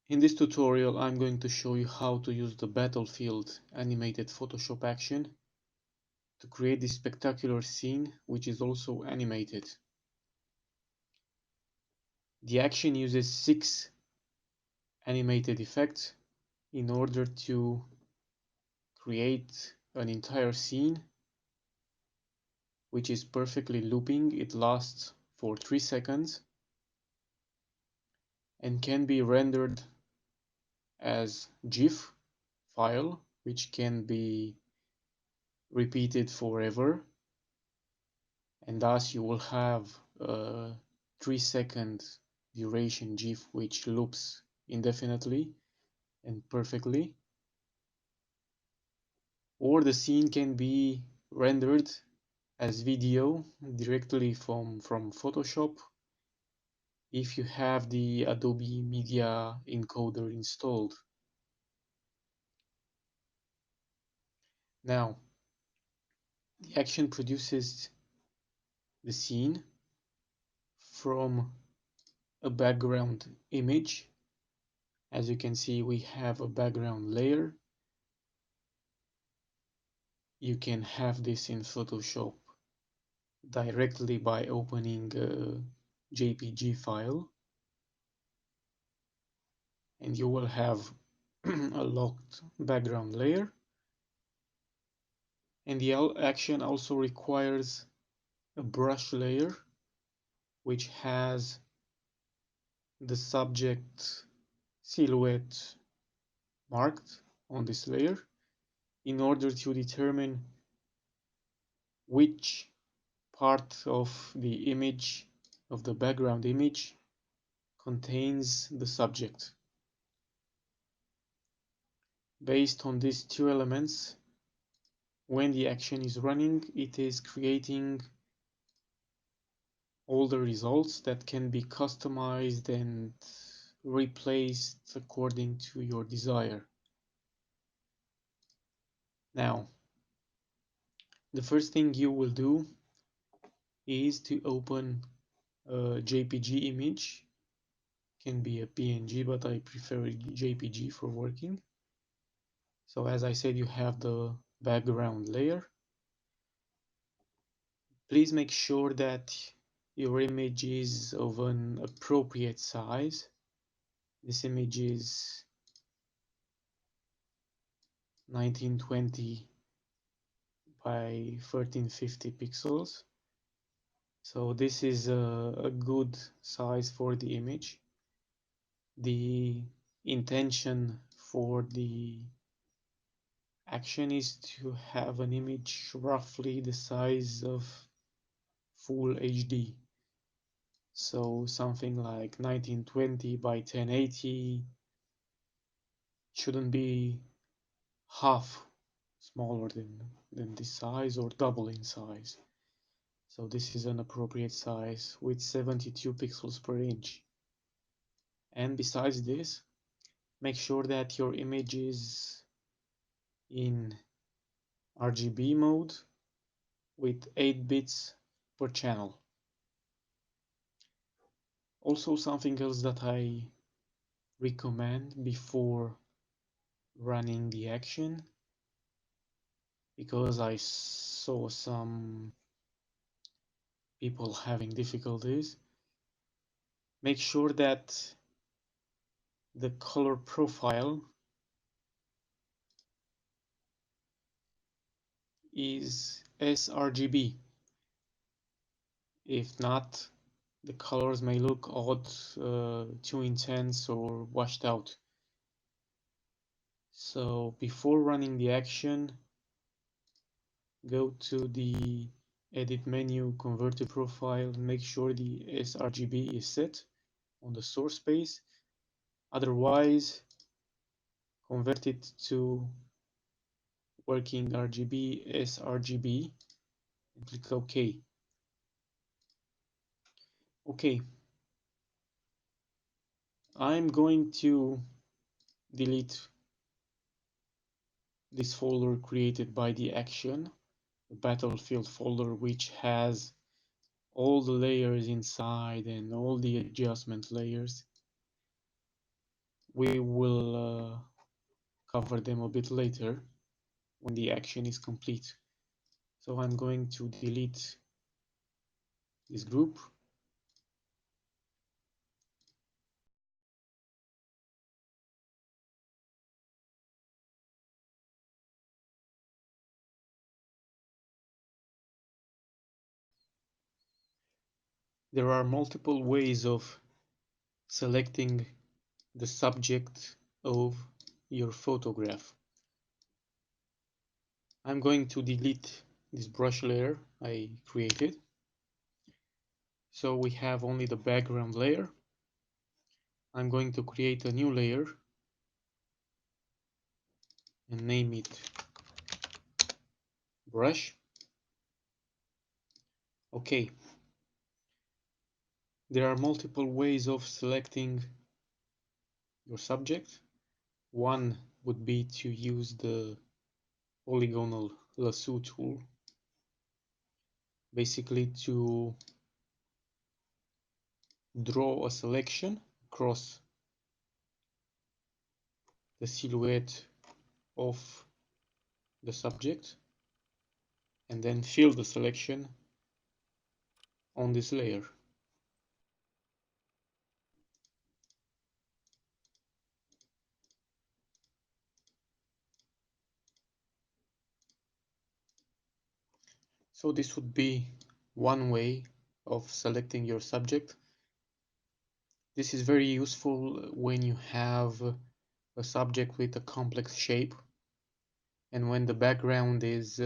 In this tutorial, I'm going to show you how to use the battlefield animated Photoshop action to create this spectacular scene, which is also animated. The action uses 6 animated effects in order to create an entire scene, which is perfectly looping. It lasts for 3 seconds and can be rendered as GIF file, which can be repeated forever, and thus you will have a 3-second duration GIF which loops indefinitely and perfectly. Or the scene can be rendered as video directly from Photoshop if you have the Adobe Media Encoder installed. Now, the action produces the scene from a background image. As you can see, we have a background layer. You can have this in Photoshop directly by opening a JPG file, and you will have a locked background layer. And the action also requires a brush layer which has the subject silhouette marked on this layer in order to determine which part of the image, of the background image, contains the subject. Based on these 2 elements, when the action is running, it is creating all the results that can be customized and replaced according to your desire. Now, the first thing you will do is to open a JPG image. Can be a PNG, but I prefer JPG for working. So as I said, you have the background layer. Please make sure that your image is of an appropriate size. This image is 1920 by 1350 pixels. So this is a good size for the image. The intention for the action is to have an image roughly the size of full HD. So something like 1920 by 1080 shouldn't be half smaller than this size or double in size. So this is an appropriate size with 72 pixels per inch. And besides this, make sure that your image is in RGB mode with 8 bits per channel. Also, something else that I recommend before running the action, because I saw some people having difficulties, make sure that the color profile is sRGB. If not, the colors may look odd, too intense or washed out. So before running the action, go to the edit menu, convert to profile, make sure the sRGB is set on the source space. Otherwise, convert it to working RGB, sRGB, and click OK. Okay, I'm going to delete this folder created by the action, the battlefield folder, which has all the layers inside and all the adjustment layers. We will cover them a bit later when the action is complete. So I'm going to delete this group. There are multiple ways of selecting the subject of your photograph. I'm going to delete this brush layer I created. So we have only the background layer. I'm going to create a new layer and name it brush. Okay. There are multiple ways of selecting your subject. One would be to use the polygonal lasso tool, basically to draw a selection across the silhouette of the subject and then fill the selection on this layer. So this would be one way of selecting your subject. This is very useful when you have a subject with a complex shape and when the background is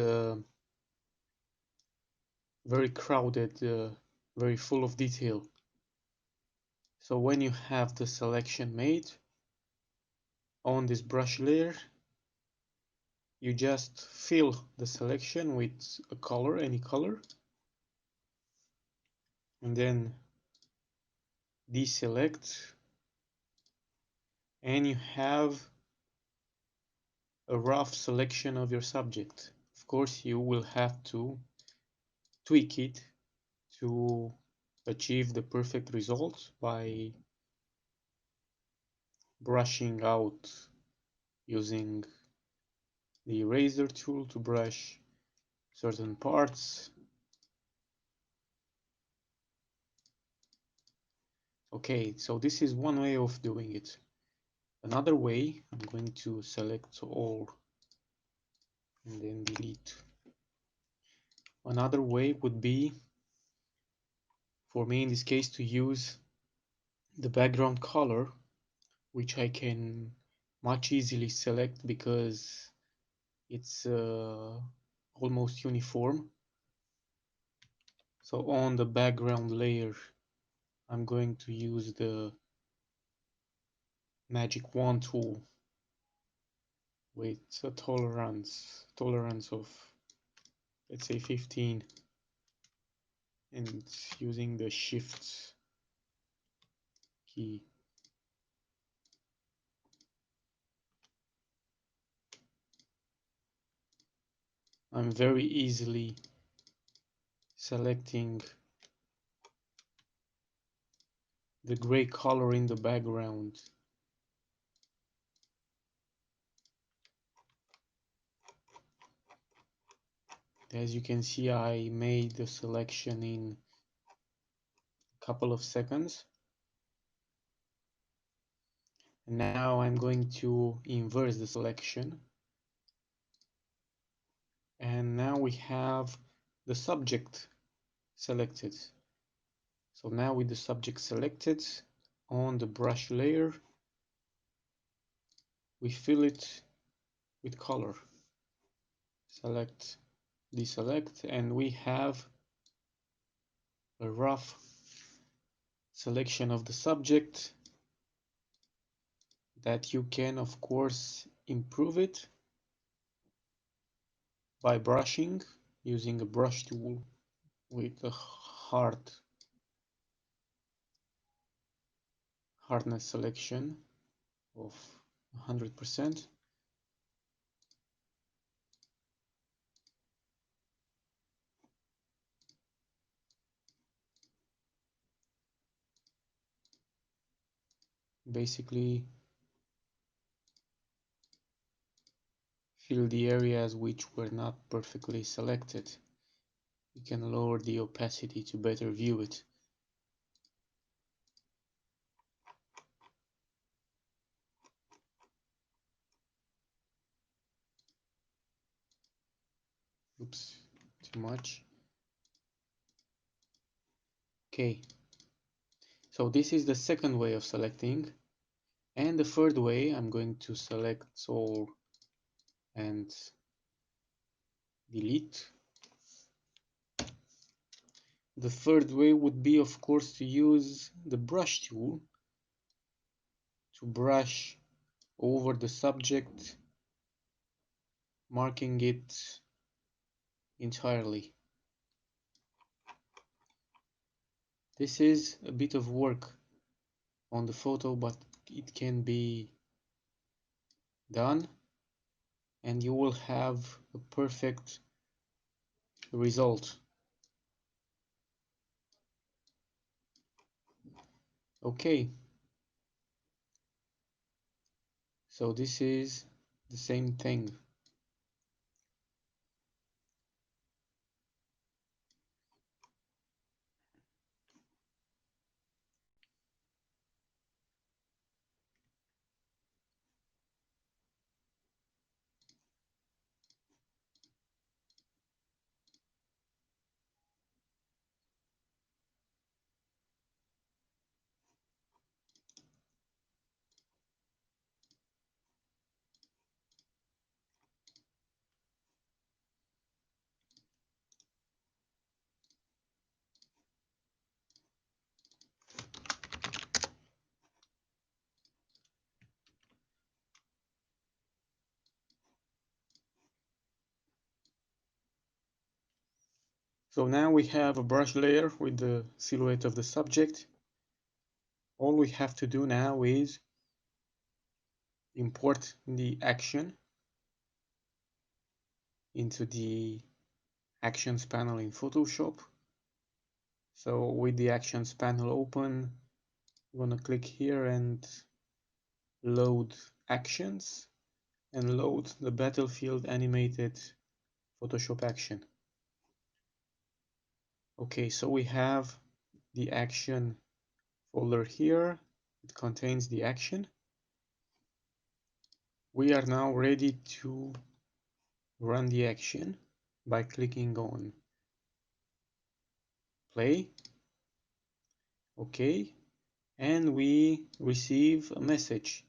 very crowded, very full of detail. So when you have the selection made on this brush layer, you just fill the selection with a color, any color, and then deselect, and you have a rough selection of your subject. Of course, you will have to tweak it to achieve the perfect result by brushing out using the eraser tool to brush certain parts. Okay, so this is one way of doing it. Another way, I'm going to select all and then delete. Another way would be, for me in this case, to use the background color, which I can much easily select because it's almost uniform. So on the background layer, I'm going to use the magic wand tool with a tolerance of, let's say, 15, and using the shift key. I'm very easily selecting the gray color in the background. As you can see, I made the selection in a couple of seconds. And now I'm going to inverse the selection. And now we have the subject selected. So now with the subject selected on the brush layer, we fill it with color. Select, deselect, and we have a rough selection of the subject that you can, of course, improve it by brushing using a brush tool with a hardness selection of 100%. Basically, fill the areas which were not perfectly selected. You can lower the opacity to better view it. Oops, too much. Okay, so this is the second way of selecting. And the third way, I'm going to select all and delete. The third way would be, of course, to use the brush tool to brush over the subject, marking it entirely. This is a bit of work on the photo, but it can be done and you will have a perfect result. Okay, so this is the same thing. So now we have a brush layer with the silhouette of the subject. All we have to do now is import the action into the Actions panel in Photoshop. So with the Actions panel open, you want to click here and load actions and load the battlefield animated Photoshop action. Okay, so we have the action folder here. It contains the action. We are now ready to run the action by clicking on play. Okay, and we receive a message,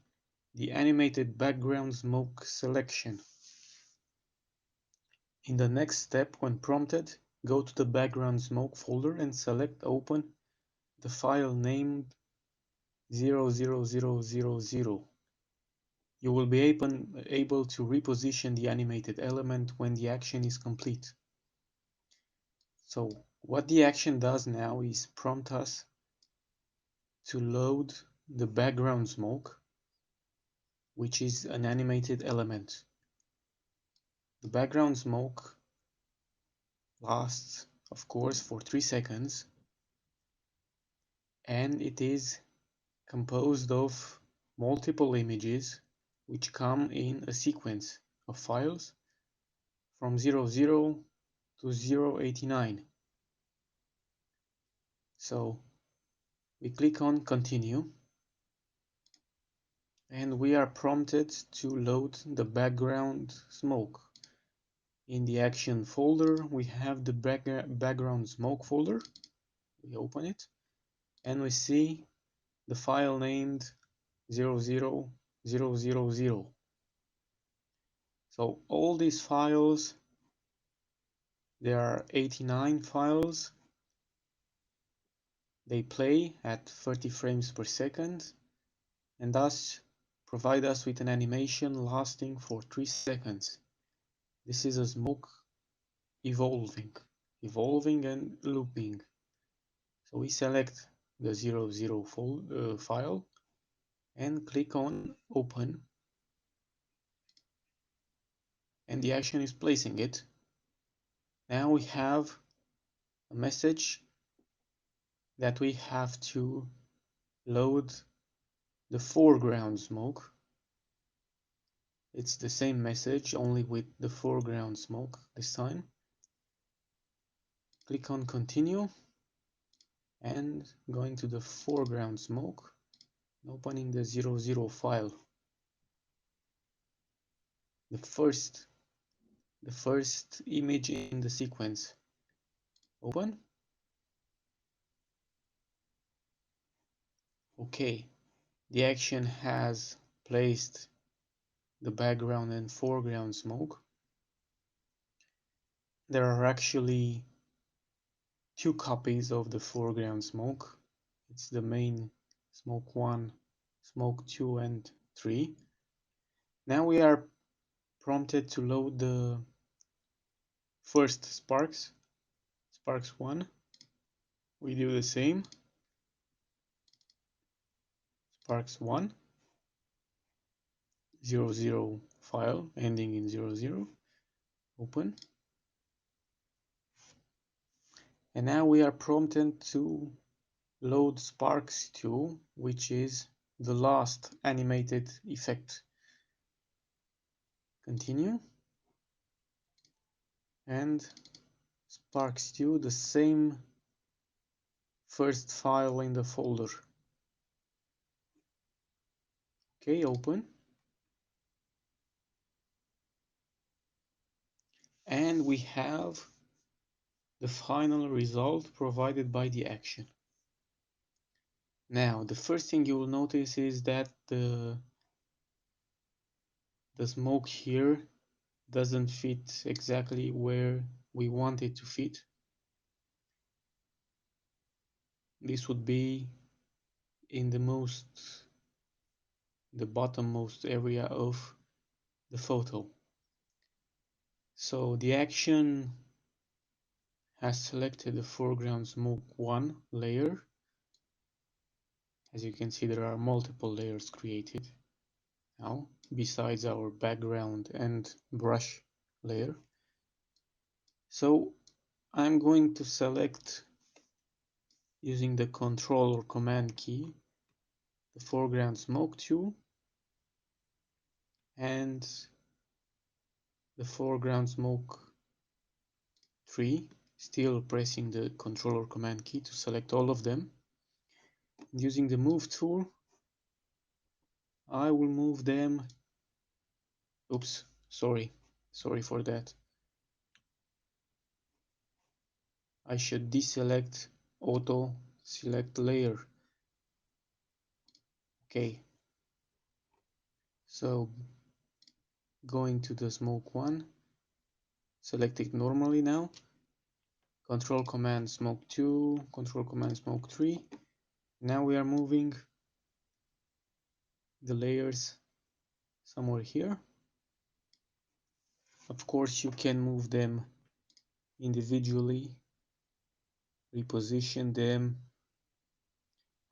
the animated background smoke selection. In the next step, when prompted, go to the background smoke folder and select open the file named 00000. You will be able to reposition the animated element when the action is complete. So what the action does now is prompt us to load the background smoke, which is an animated element. The background smoke lasts, of course, for 3 seconds, and it is composed of multiple images which come in a sequence of files from 00 to 089. So we click on continue and we are prompted to load the background smoke. In the action folder we have the background smoke folder. We open it and we see the file named 00000. So all these files, there are 89 files. They play at 30 frames per second and thus provide us with an animation lasting for 3 seconds. This is a smoke evolving and looping. So we select the 00 file and click on open, and the action is placing it. Now we have a message that we have to load the foreground smoke, It's the same message, only with the foreground smoke this time. Click on continue and going to the foreground smoke, opening the 00 file. The first image in the sequence. Open. Okay, the action has placed the background and foreground smoke. There are actually two copies of the foreground smoke. It's the main smoke 1, smoke 2 and 3. Now we are prompted to load the first sparks 1. We do the same, sparks 1, 00 file ending in 00, open. And now we are prompted to load sparks 2, which is the last animated effect. Continue. And sparks 2, the same first file in the folder. Okay, open. And we have the final result provided by the action. Now, the first thing you will notice is that the smoke here doesn't fit exactly where we want it to fit. This would be in the bottommost area of the photo. So the action has selected the foreground smoke 1 layer. As you can see, there are multiple layers created now, besides our background and brush layer. So I'm going to select, using the Control or Command key, the foreground smoke 2 and the foreground smoke 3, still pressing the Control or Command key to select all of them. Using the Move tool, I will move them. Oops, sorry for that. I should deselect Auto Select Layer. Okay, so going to the smoke 1, select it normally now. Control Command Smoke 2, Control Command Smoke 3. Now we are moving the layers somewhere here. Of course, you can move them individually, reposition them.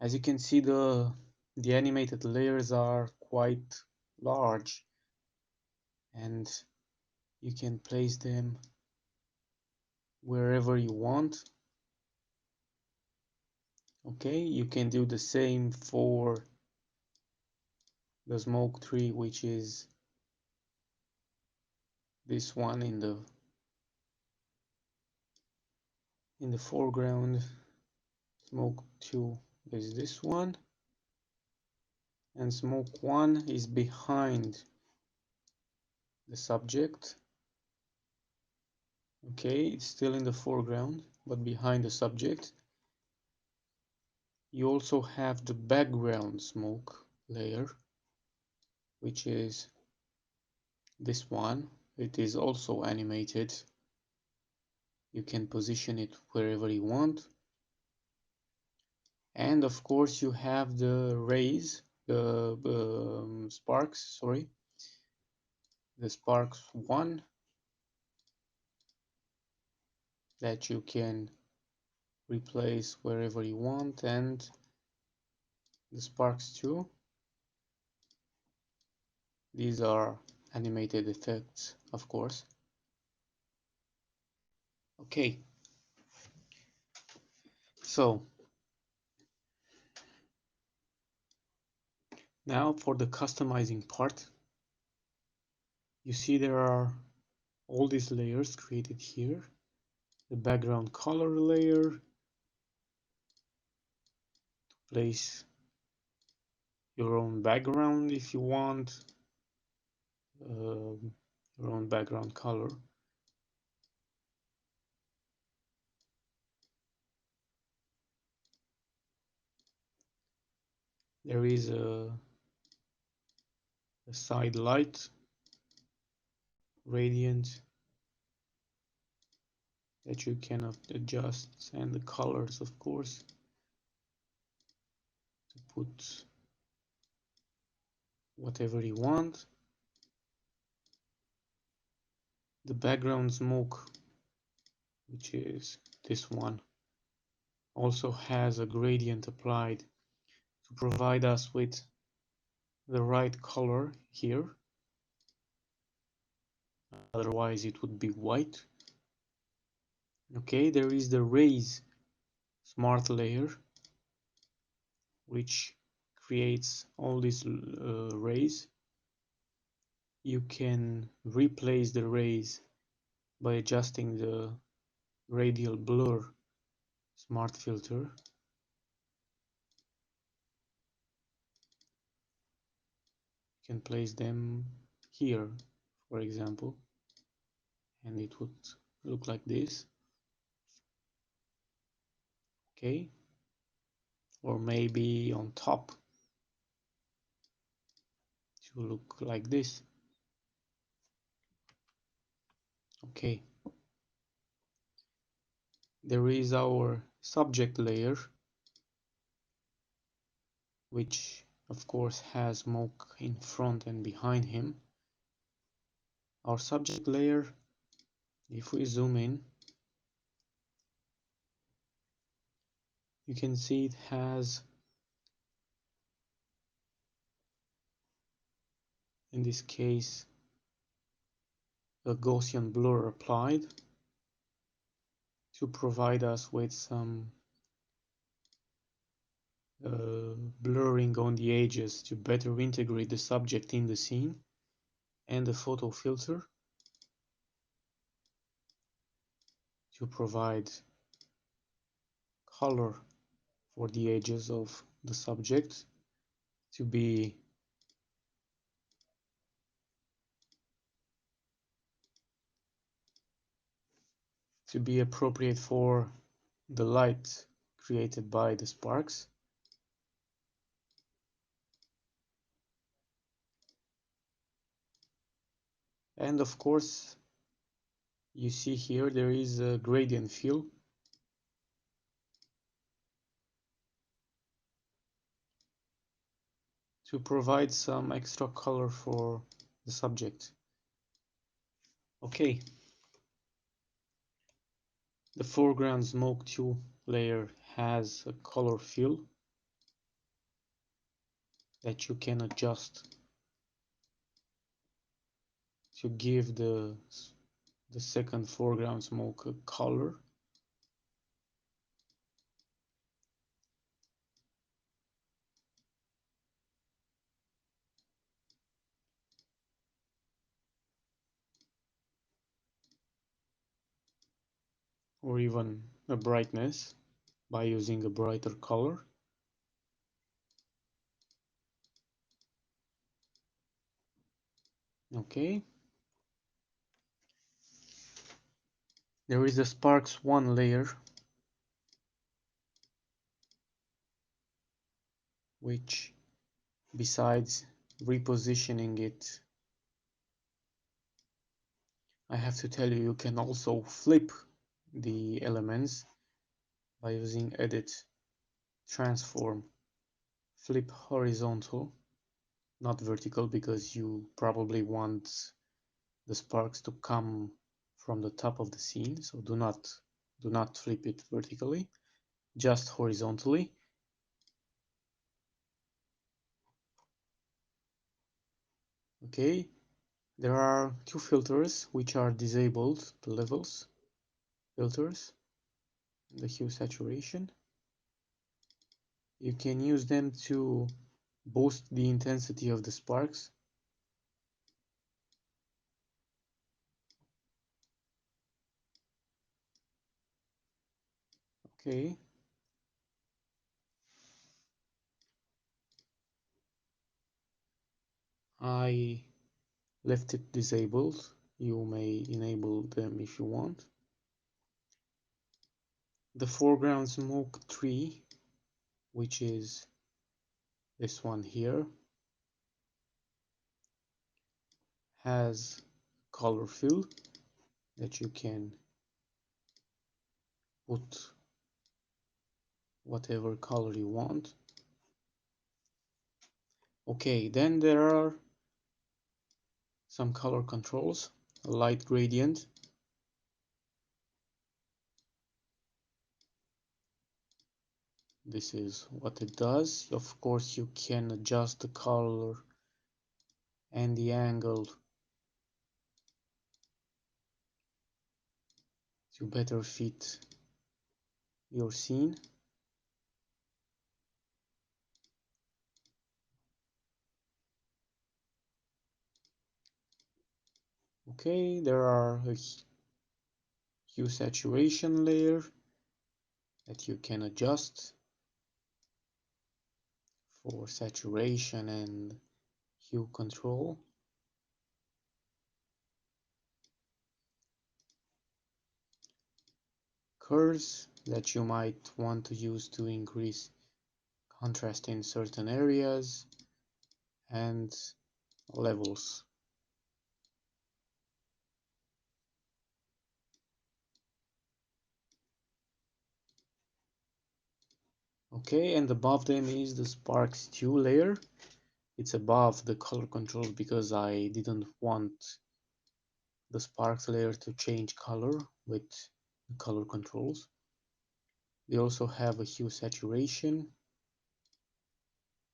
As you can see, the animated layers are quite large, and you can place them wherever you want. Okay, you can do the same for the smoke 3, which is this one in the foreground. Smoke 2 is this one, and smoke 1 is behind the subject. Okay, it's still in the foreground, but behind the subject. You also have the background smoke layer, which is this one. It is also animated. You can position it wherever you want. And of course you have the rays, the sparks, sorry. The sparks 1 that you can replace wherever you want, and the sparks 2. These are animated effects, of course. Okay, so now for the customizing part. You see there are all these layers created here. The background color layer, place your own background if you want, your own background color. There is a side light, radiant, that you can adjust, and the colors, of course, to put whatever you want. The background smoke, which is this one, also has a gradient applied to provide us with the right color here. Otherwise it would be white. Okay, there is the raise smart layer, which creates all these rays. You can replace the rays by adjusting the radial blur smart filter. You can place them here, for example, and it would look like this. Okay, or maybe on top to look like this. Okay, there is our subject layer, which of course has smoke in front and behind him. Our subject layer, if we zoom in, you can see it has, in this case, a Gaussian blur applied to provide us with some blurring on the edges to better integrate the subject in the scene, and the photo filter to provide color for the edges of the subject to be appropriate for the light created by the sparks. And of course, you see here there is a gradient fill to provide some extra color for the subject. Okay, the foreground smoke 2 layer has a color fill that you can adjust to give the second foreground smoke a color. Or even a brightness by using a brighter color. Okay. There is a Sparks 1 layer, which, besides repositioning it, I have to tell you, you can also flip the elements by using Edit, Transform, Flip Horizontal, not vertical, because you probably want the sparks to come from the top of the scene, so do not flip it vertically, just horizontally. Okay, there are two filters which are disabled, the levels filters, the hue saturation. You can use them to boost the intensity of the sparks Okay. I left it disabled. You may enable them if you want. The foreground smoke tree, which is this one here, has color fill that you can put whatever color you want. Okay, then there are some color controls. A light gradient. This is what it does. Of course, you can adjust the color and the angle to better fit your scene. Okay, there are a hue saturation layer that you can adjust for saturation and hue control. Curves that you might want to use to increase contrast in certain areas, and levels. Okay, and above them is the Sparks 2 layer. It's above the color controls because I didn't want the Sparks layer to change color with the color controls. They also have a hue saturation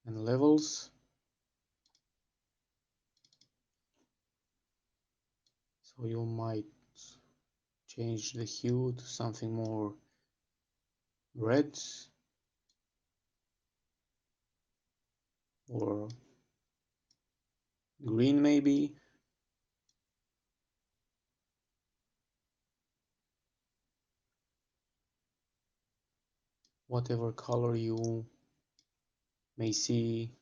and levels. So you might change the hue to something more red or green maybe. Whatever color you may see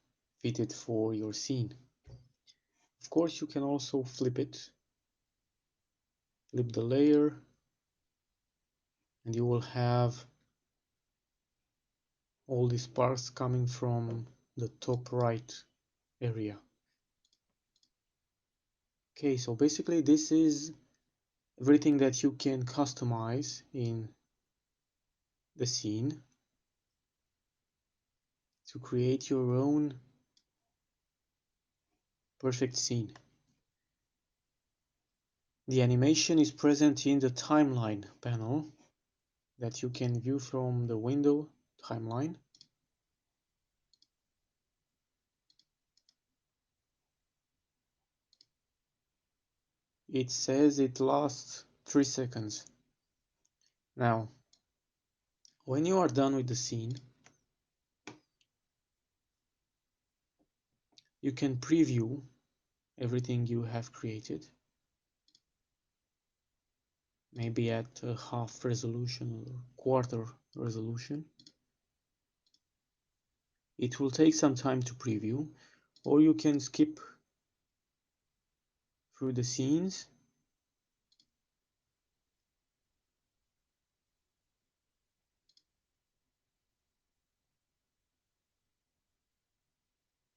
fitted for your scene. Of course, you can also flip it, flip the layer, and you will have all these sparks coming from the top right area. Okay, so basically this is everything that you can customize in the scene to create your own perfect scene. The animation is present in the timeline panel that you can view from the window timeline. It says it lasts 3 seconds. Now, when you are done with the scene, you can preview everything you have created, maybe at a half resolution or quarter resolution. It will take some time to preview, or you can skip through the scenes.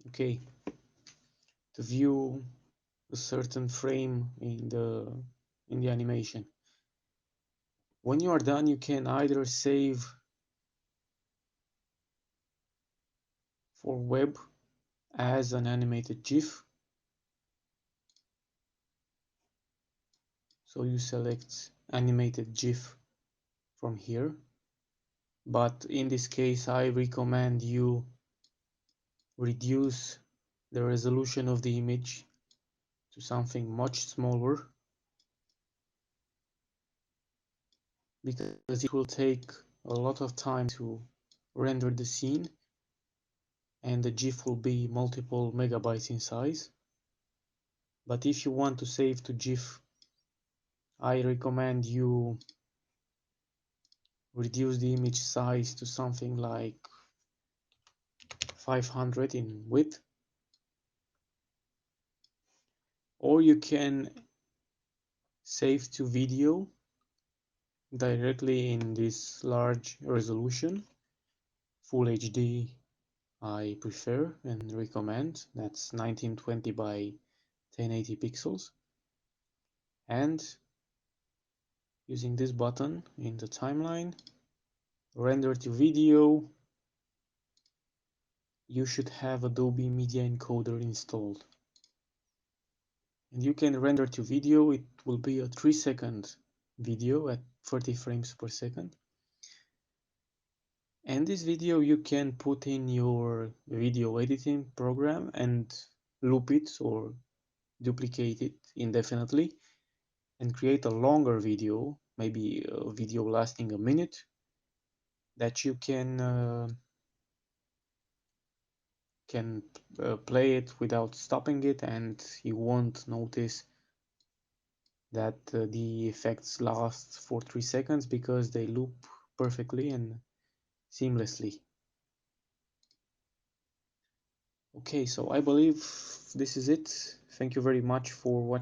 Okay, to view a certain frame in the animation. When you are done, you can either save for web as an animated GIF. So you select animated GIF from here. But in this case, I recommend you reduce the resolution of the image to something much smaller, because it will take a lot of time to render the scene and the GIF will be multiple megabytes in size. But if you want to save to GIF, I recommend you reduce the image size to something like 500 in width, or you can save to video directly in this large resolution. Full HD I prefer and recommend. That's 1920 by 1080 pixels. And using this button in the timeline, render to video, you should have Adobe Media Encoder installed. And you can render to video. It will be a 3-second video at 30 frames per second. And this video you can put in your video editing program and loop it or duplicate it indefinitely and create a longer video, maybe a video lasting a minute, that you can play it without stopping it, and you won't notice that the effects last for 3 seconds because they loop perfectly and seamlessly. Okay, so I believe this is it. Thank you very much for watching.